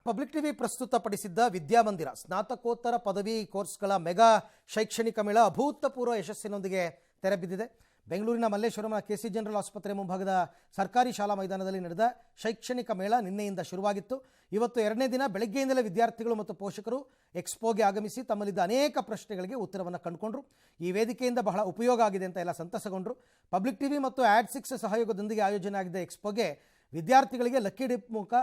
Public TV ಪ್ರಸ್ತುತಪಡಿಸಿದ್ದ ವಿದ್ಯಾಮಂದಿರ ಸ್ನಾತಕೋತ್ತರ ಪದವಿ ಕೋರ್ಸ್ಗಳ ಮೆಗಾ ಶೈಕ್ಷಣಿಕ ಮೇಳ ಅಭೂತಪೂರ್ವ ಯಶಸ್ಸಿನೊಂದಿಗೆ ತೆರೆಬಿದ್ದಿದೆ. ಬೆಂಗಳೂರಿನ ಮಲ್ಲೇಶ್ವರಂನ ಕೆಸಿ ಜನರಲ್ ಆಸ್ಪತ್ರೆ ಮುಂಭಾಗದ ಸರ್ಕಾರಿ ಶಾಲಾ ಮೈದಾನದಲ್ಲಿ ನಡೆದ ಶೈಕ್ಷಣಿಕ ಮೇಳ ನಿನ್ನೆಯಿಂದ ಶುರುವಾಗಿತ್ತು. ಇವತ್ತು ಎರಡನೇ ದಿನ ಬೆಳಗ್ಗೆಯಿಂದಲೇ ವಿದ್ಯಾರ್ಥಿಗಳು ಮತ್ತು ಪೋಷಕರು ಎಕ್ಸ್ಪೋಗೆ ಆಗಮಿಸಿ ತಮ್ಮಲ್ಲಿದ್ದ ಅನೇಕ ಪ್ರಶ್ನೆಗಳಿಗೆ ಉತ್ತರವನ್ನು ಕಂಡುಕೊಂಡರು. ಈ ವೇದಿಕೆಯಿಂದ ಬಹಳ ಉಪಯೋಗ ಆಗಿದೆ ಅಂತ ಎಲ್ಲ ಸಂತಸಗೊಂಡರು. ಪಬ್ಲಿಕ್ ಟಿವಿ ಮತ್ತು ಆಡ್6 ಸಹಯೋಗದೊಂದಿಗೆ ಆಯೋಜನೆ ಆಗಿದ್ದ ಎಕ್ಸ್ಪೋಗೆ ವಿದ್ಯಾರ್ಥಿಗಳಿಗೆ ಲಕ್ಕಿ ಡಿಪ್ ಮೂಲಕ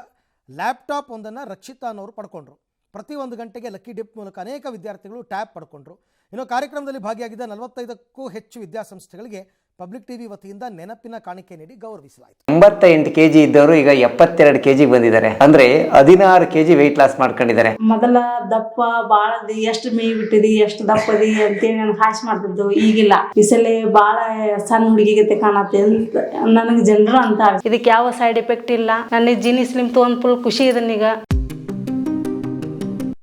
ಲ್ಯಾಪ್ಟಾಪ್ ಒಂದನ್ನು ರಕ್ಷಿತಾ ಅನ್ನೋರು ಪಡ್ಕೊಂಡ್ರು. ಪ್ರತಿ 1 ಗಂಟೆಗೆ ಲಕ್ಕಿ ಡಿಪ್ ಮೂಲಕ ಅನೇಕ ವಿದ್ಯಾರ್ಥಿಗಳು ಟ್ಯಾಬ್ ಪಡ್ಕೊಂಡ್ರು. ಇನ್ನು ಕಾರ್ಯಕ್ರಮದಲ್ಲಿ ಭಾಗಿಯಾಗಿದ್ದ 45ಕ್ಕೂ ಹೆಚ್ಚು ವಿದ್ಯಾಸಂಸ್ಥೆಗಳಿಗೆ ಪಬ್ಲಿಕ್ ಟಿವಿ ವತಿಯಿಂದ ನೆನಪಿನ ಕಾಣಿಕೆ ನೀಡಿ ಗೌರವಿಸಲಾಯಿತು. 88 kg ಇದ್ದವರು ಈಗ 72 kg ಬಂದಿದ್ದಾರೆ. ಅಂದ್ರೆ 16 kg ವೆಯ್ಟ್ ಲಾಸ್ ಮಾಡ್ಕೊಂಡಿದ್ದಾರೆ. ಮೊದಲ ದಪ್ಪ ಬಾಳದಿ ಎಷ್ಟು ಮೇಯ್ ಬಿಟ್ಟಿದಿ ಎಷ್ಟು ದಪ್ಪದಿ ಅಂತೇಳಿ ನನಗೆ ಹಾಸ್ ಮಾಡ್ತಿದ್ದು. ಈಗಿಲ್ಲ, ಈ ಸಲ ಬಾಳ ಸಣ್ಣ ಹುಡುಗಿಗತೆ ಕಾಣತ್ತೆ ನನಗೆ ಜನರು ಅಂತ. ಇದಕ್ಕೆ ಯಾವ ಸೈಡ್ ಎಫೆಕ್ಟ್ ಇಲ್ಲ. ನನಗೆ ಜೀನಿ ಸ್ಲಿಮ್ ತೊಗೊಂಡು ಫುಲ್ ಖುಷಿ ಇದನ್ನೀಗ.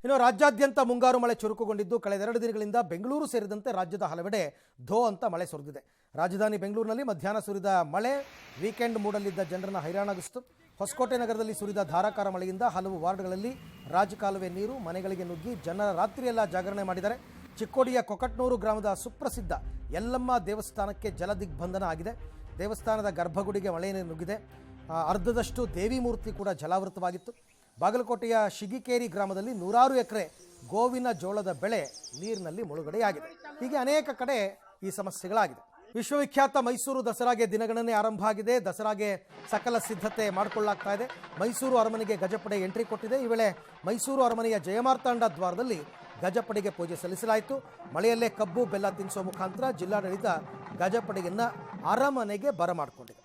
ಇನ್ನು ರಾಜ್ಯಾದ್ಯಂತ ಮುಂಗಾರು ಮಳೆ ಚುರುಕುಗೊಂಡಿದ್ದು ಕಳೆದ 2 ದಿನಗಳಿಂದ ಬೆಂಗಳೂರು ಸೇರಿದಂತೆ ರಾಜ್ಯದ ಹಲವೆಡೆ ಧೋ ಅಂತ ಮಳೆ ಸುರಿದಿದೆ. ರಾಜಧಾನಿ ಬೆಂಗಳೂರಿನಲ್ಲಿ ಮಧ್ಯಾಹ್ನ ಸುರಿದ ಮಳೆ ವೀಕೆಂಡ್ ಮೂಡಲಿದ್ದ ಜನರನ್ನು ಹೈರಾಣಾಗಿಸಿತು. ಹೊಸಕೋಟೆ ನಗರದಲ್ಲಿ ಸುರಿದ ಧಾರಾಕಾರ ಮಳೆಯಿಂದ ಹಲವು ವಾರ್ಡ್ಗಳಲ್ಲಿ ರಾಜಕಾಲುವೆ ನೀರು ಮನೆಗಳಿಗೆ ನುಗ್ಗಿ ಜನರ ರಾತ್ರಿಯೆಲ್ಲ ಜಾಗರಣೆ ಮಾಡಿದ್ದಾರೆ. ಚಿಕ್ಕೋಡಿಯ ಕೊಕಟ್ನೂರು ಗ್ರಾಮದ ಸುಪ್ರಸಿದ್ಧ ಯಲ್ಲಮ್ಮ ದೇವಸ್ಥಾನಕ್ಕೆ ಜಲದಿಗ್ಬಂಧನ ಆಗಿದೆ. ದೇವಸ್ಥಾನದ ಗರ್ಭಗುಡಿಗೆ ಮಳೆ ನೀರು ನುಗ್ಗಿದೆ. ಅರ್ಧದಷ್ಟು ದೇವಿ ಮೂರ್ತಿ ಕೂಡ ಜಲಾವೃತವಾಗಿತ್ತು. ಬಾಗಲಕೋಟೆಯ ಶಿಗಿಕೇರಿ ಗ್ರಾಮದಲ್ಲಿ 100 ಎಕರೆ ಗೋವಿನ ಜೋಳದ ಬೆಳೆ ನೀರಿನಲ್ಲಿ ಮುಳುಗಡೆಯಾಗಿದೆ. ಹೀಗೆ ಅನೇಕ ಕಡೆ ಈ ಸಮಸ್ಯೆಗಳಾಗಿದೆ. ವಿಶ್ವವಿಖ್ಯಾತ ಮೈಸೂರು ದಸರಾಗೆ ದಿನಗಣನೆ ಆರಂಭ ಆಗಿದೆ. ದಸರಾಗೆ ಸಕಲ ಸಿದ್ಧತೆ ಮಾಡಿಕೊಳ್ಳಲಾಗ್ತಾ ಇದೆ. ಮೈಸೂರು ಅರಮನೆಗೆ ಗಜಪಡೆ ಎಂಟ್ರಿ ಕೊಟ್ಟಿದೆ. ಈ ವೇಳೆ ಮೈಸೂರು ಅರಮನೆಯ ಜಯಮಾರ್ತಾಂಡ ದ್ವಾರದಲ್ಲಿ ಗಜಪಡೆಗೆ ಪೂಜೆ ಸಲ್ಲಿಸಲಾಯಿತು. ಮಳೆಯಲ್ಲೇ ಕಬ್ಬು ಬೆಲ್ಲ ತಿನ್ನಿಸುವ ಮುಖಾಂತರ ಜಿಲ್ಲಾಡಳಿತ ಗಜಪಡೆಯನ್ನು ಅರಮನೆಗೆ ಬರಮಾಡಿಕೊಂಡಿದೆ.